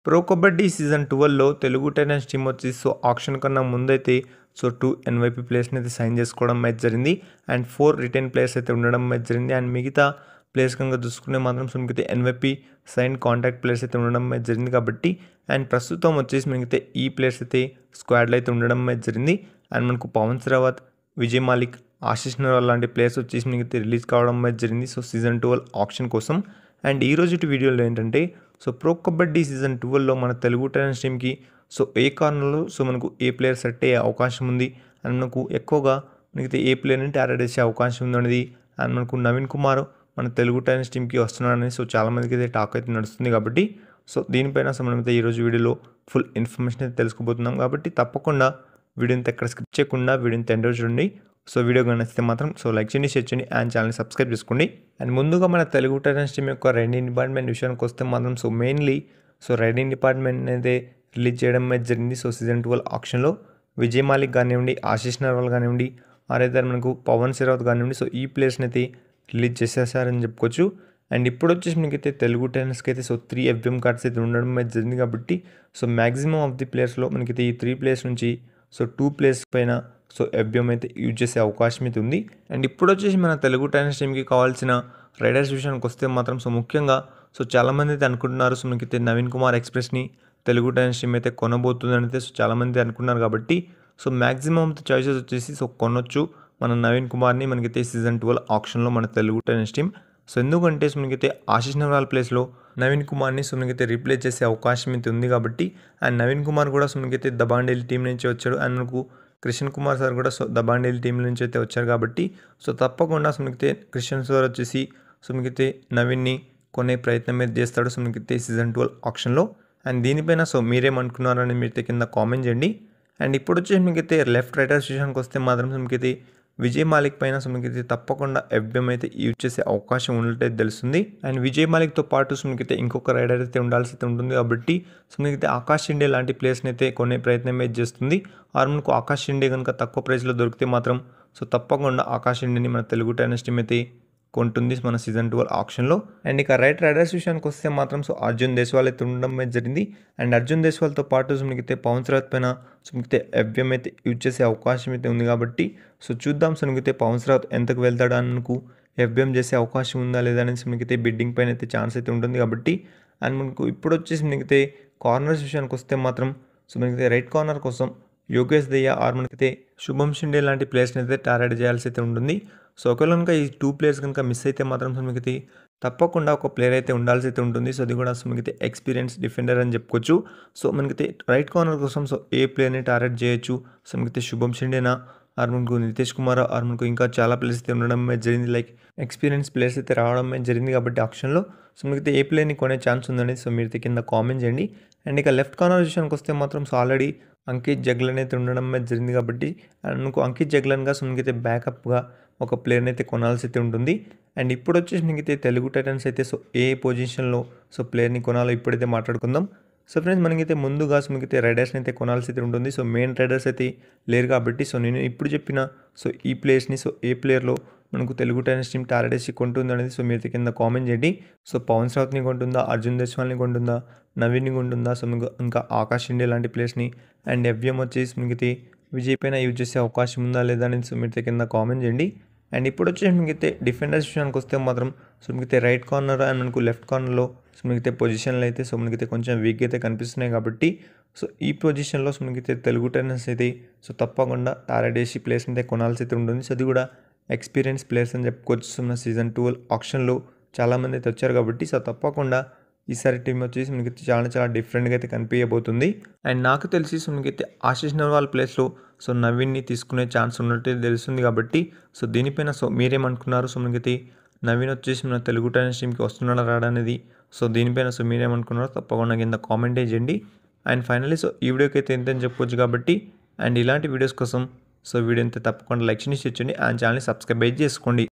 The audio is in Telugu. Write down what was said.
ప్రో కబడ్డీ సీజన్ 12లో తెలుగు టైటన్స్ టీమ్ వచ్చి ఆక్షన్ కన్నా ముందైతే 2 ఎన్వైపీ ప్లేయర్స్ని అయితే సైన్ చేసుకోవడం అయితే జరిగింది. అండ్ 4 రిటైన్ ప్లేయర్స్ అయితే ఉండడం అయితే జరిగింది. అండ్ మిగతా ప్లేయర్స్ కనుక చూసుకునే మాత్రం మిగతా ఎన్వైపీ సైన్ కాంటాక్ట్ ప్లేయర్స్ అయితే ఉండడం అయితే జరిగింది కాబట్టి అండ్ ప్రస్తుతం వచ్చేసి మిగతా ఈ ప్లేయర్స్ అయితే స్క్వాడ్లో అయితే ఉండడం అయితే జరిగింది. అండ్ మనకు పవన్ శ్రావత్, విజయ్ మాలిక్, ఆశిష్ నర్వాల్ లాంటి ప్లేయర్స్ వచ్చేసి మిగతా రిలీజ్ కావడం అయితే జరిగింది సీజన్ 12 ఆక్షన్ కోసం. అండ్ ఈ రోజు వీడియోలో ఏంటంటే ప్రో కబడ్డీ సీజన్ 12లో మన తెలుగు టైటన్స్ టీమ్కి ఏ కార్నర్లో మనకు ఏ ప్లేయర్ సెట్ అయ్యే అవకాశం ఉంది అండ్ మనకు ఎక్కువగా మిగతా ఏ ప్లేయర్ని టార్గెట్ చేసే అవకాశం ఉంది అనేది అండ్ మనకు నవీన్ కుమార్ మన తెలుగు టైటన్స్ టీమ్కి వస్తున్నాడని చాలామందికి అయితే టాక్ అయితే నడుస్తుంది కాబట్టి దీనిపైన మనమైతే ఈరోజు వీడియోలో ఫుల్ ఇన్ఫర్మేషన్ అయితే తెలుసుకోబోతున్నాం కాబట్టి తప్పకుండా వీడియోని ఎక్కడ స్కిప్ చేయకుండా వీడియోని ఎండ్ వరకు చూడండి. వీడియో నచ్చితే మాత్రం లైక్ చేయండి, షేర్ చేయండి అండ్ ఛానల్ని సబ్స్క్రైబ్ చేసుకోండి. అండ్ ముందుగా మన తెలుగు టైటన్స్ టీమ్ యొక్క రైడింగ్ డిపార్ట్మెంట్ విషయానికి వస్తే మాత్రం మెయిన్లీ రైడింగ్ డిపార్ట్మెంట్ అయితే రిలీజ్ చేయడం అయితే జరిగింది సీజన్ 12 ఆక్షన్లో. విజయ్ మాలిక్ కానివ్వండి, ఆశిష్ నర్వాల్ కానివ్వండి, ఆరైతే మనకు పవన్ శ్రావత్ కానివ్వండి ఈ ప్లేయర్స్ని అయితే రిలీజ్ చేసేసారని చెప్పుకోవచ్చు. అండ్ ఇప్పుడు వచ్చేసి మనకైతే తెలుగు టైటన్స్కి అయితే 3 FBM కార్డ్స్ అయితే ఉండడం అయితే జరిగింది కాబట్టి మ్యాక్సిమం ఆఫ్ ది ప్లేయర్స్లో మనకైతే ఈ 3 ప్లేయర్స్ నుంచి 2 ప్లేయర్స్ పైన FBM అయితే యూజ్ చేసే అవకాశం అయితే ఉంది. అండ్ ఇప్పుడు వచ్చేసి మన తెలుగు టైటన్స్ టీమ్కి కావాల్సిన రైడర్స్ విషయానికి వస్తే మాత్రం ముఖ్యంగా చాలామంది అయితే అనుకుంటున్నారు మనకైతే నవీన్ కుమార్ ఎక్స్ప్రెస్ని తెలుగు టైటన్స్ టీమ్ అయితే కొనబోతుందని అయితే చాలామంది అనుకున్నారు కాబట్టి మ్యాక్సిమం చాయిసెస్ వచ్చేసి కొనొచ్చు మన నవీన్ కుమార్ని మనకైతే సీజన్ 12 ఆక్షన్లో మన తెలుగు టైటన్స్ టీమ్. ఎందుకంటే మనకైతే ఆశిష్ నర్వాల్ ప్లేస్లో నవీన్ కుమార్ని మనకైతే రీప్లేస్ చేసే అవకాశం అయితే ఉంది కాబట్టి అండ్ నవీన్ కుమార్ కూడా మనకైతే దబాండేలి టీం నుంచి వచ్చాడు అండ్ మనకు కృష్ణ కుమార్ సార్ కూడా దబాండేలి టీం నుంచి అయితే వచ్చారు కాబట్టి తప్పకుండా మనకైతే కృష్ణ సార్ వచ్చేసి మనకైతే నవీన్ని కొనే ప్రయత్నం అయితే చేస్తాడు మనకైతే సీజన్ 12 ఆక్షన్లో. అండ్ దీనిపైన మీరేమనుకున్నారని మీరైతే కింద కామెంట్ చేయండి. అండ్ ఇప్పుడు వచ్చేసి మీకైతే లెఫ్ట్ రైటర్స్ విషయానికి వస్తే మాత్రం మనకైతే విజయ్ మాలిక్ పైన మనకైతే తప్పకుండా FBM అయితే యూజ్ చేసే అవకాశం ఉన్నట్టు తెలుస్తుంది. అండ్ విజయ్ మాలిక్తో పాటు మనకైతే ఇంకొక రైడర్ అయితే ఉండాల్సి అయితే ఉంటుంది కాబట్టి మనకైతే ఆకాష్ షిండే లాంటి ప్లేయర్స్ని అయితే కొనే ప్రయత్నం అయితే చేస్తుంది. ఆర్ మనకు ఆకాష్ షిండే కనుక తక్కువ ప్రైస్లో దొరికితే మాత్రం తప్పకుండా ఆకాష్ షిండేని మన తెలుగు టైటన్స్ టీమ్ అయితే కొంటుంది మన సీజన్ 12 ఆక్షన్లో. అండ్ ఇక రైట్ రైడర్స్ విషయానికి వస్తే మాత్రం అర్జున్ దేశ్వాల్ అయితే ఉండడం అయితే జరిగింది. అండ్ అర్జున్ దేశ్వాల్తో పాటు మనకైతే పవన్ శ్రావత్ పైన మనకైతే FBM అయితే యూజ్ చేసే అవకాశం అయితే ఉంది కాబట్టి చూద్దాం మనకైతే పవన్ శ్రావత్ ఎంతకు వెళ్తాడు అని మనకు FBM చేసే అవకాశం ఉందా లేదా అనేసి మనకైతే బిడ్డింగ్ పైన అయితే ఛాన్స్ అయితే ఉంటుంది కాబట్టి. అండ్ మనకు ఇప్పుడు వచ్చేసి మనకైతే కార్నర్స్ విషయానికి వస్తే మాత్రం మనకైతే రైట్ కార్నర్ కోసం యోగేష్ దయ్యా ఆర్ మనకైతే శుభం షిండే లాంటి ప్లేయర్స్ని అయితే టార్గెట్ చేయాల్సి అయితే ఉంటుంది. ఒకవేళ కనుక ఈ 2 ప్లేయర్స్ కనుక మిస్ అయితే మాత్రం మనకైతే తప్పకుండా ఒక ప్లేయర్ అయితే ఉండాల్సి అయితే ఉంటుంది. అది కూడా మనకైతే ఎక్స్పీరియన్స్ డిఫెండర్ అని చెప్పుకోవచ్చు. మనకైతే రైట్ కార్నర్ కోసం ఏ ప్లేయర్ని టార్గెట్ చేయొచ్చు మనకైతే శుభం షిండేనా ఆర్ మనకు నితీష్ కుమార్ ఆర్ మనకు ఇంకా చాలా ప్లేయర్స్ అయితే ఉండడం జరిగింది. లైక్ ఎక్స్పీరియన్స్ ప్లేయర్స్ అయితే రావడం జరిగింది కాబట్టి ఆప్షన్లో మనకైతే ఏ ప్లేయర్ని కొనే ఛాన్స్ ఉందని మీరు కింద కామెంట్ చేయండి. అండ్ ఇక లెఫ్ట్ కార్నర్ విషయానికి వస్తే మాత్రం ఆల్రెడీ అంకిత్ జగ్లన్ అయితే ఉండడం జరిగింది కాబట్టి మనకు అంకిత్ జగ్లన్గా మనకైతే బ్యాకప్గా ఒక ప్లేయర్ని అయితే కొనాల్సి అయితే ఉంటుంది. అండ్ ఇప్పుడు వచ్చేసి మనకైతే తెలుగు టైటన్స్ అయితే ఏ పొజిషన్లో ప్లేయర్ని కొనాలో ఇప్పుడైతే మాట్లాడుకుందాం. ఫ్రెండ్స్ మనకైతే ముందుగా మనకైతే రైడర్స్ని అయితే కొనాల్సి అయితే ఉంటుంది. మెయిన్ రైడర్స్ అయితే లేరు కాబట్టి నేను ఇప్పుడు చెప్పిన ఈ ప్లేయర్స్ని ఏ ప్లేయర్లో మనకు తెలుగు టైటన్స్ టీమ్ టార్గెట్ చేసి కొంటుంది అనేది మీరు కింద కామెంట్ చేయండి. పవన్ శ్రావత్ని కొంటుందా, అర్జున్ దేశ్వాల్ని కొంటుందా, నవీన్ని కొంటుందా, ఇంకా ఆకాష్ షిండే లాంటి ప్లేయర్స్ని అండ్ FBM వచ్చేసి మనకైతే విజయ్ పైన యూజ్ చేసే అవకాశం ఉందా లేదా అనేది మీరు కింద కామెంట్ చేయండి. అండ్ ఇప్పుడు వచ్చేసి మనకైతే డిఫెండర్స్ విషయానికి వస్తే మాత్రం మనకైతే రైట్ కార్నర్ అండ్ మనకు లెఫ్ట్ కార్నర్లో మనకైతే పొజిషన్లు అయితే మనకైతే కొంచెం వీక్ అయితే కనిపిస్తున్నాయి కాబట్టి ఈ పొజిషన్లో మనకైతే తెలుగు టైటన్స్ అయితే తప్పకుండా టార్గెట్ చేసి ప్లేయర్స్ని అయితే కొనాల్సి అయితే ఉంటుంది. అది కూడా ఎక్స్పీరియన్స్ ప్లేయర్స్ అని చెప్పుకోవచ్చు. మన సీజన్ 12 ఆక్షన్లో చాలామంది అయితే వచ్చారు కాబట్టి తప్పకుండా ఈసారి టీం వచ్చేసి మనకైతే చాలా డిఫరెంట్గా అయితే కనిపించబోతుంది. అండ్ నాకు తెలిసి మనకైతే ఆశిష్ నర్వాల్ ప్లేస్లో నవీన్ని తీసుకునే ఛాన్స్ ఉన్నట్టు తెలుస్తుంది కాబట్టి దీనిపైన మీరేమనుకున్నారు మనకైతే నవీన్ వచ్చేసి మన తెలుగు టైటన్స్ టీమ్కి వస్తున్నాడా రాడా అనేది దీనిపైన మీరేమనుకున్నారో తప్పకుండా కింద కామెంట్ చేయండి. అండ్ ఫైనల్లీ ఈ వీడియోకి అయితే ఎంతని చెప్పుకోవచ్చు కాబట్టి అండ్ ఇలాంటి వీడియోస్ కోసం వీడియో అయితే తప్పకుండా లైక్ చేయండి, షేర్ చేయండి అండ్ ఛానల్ని సబ్స్క్రైబ్ చేసుకోండి.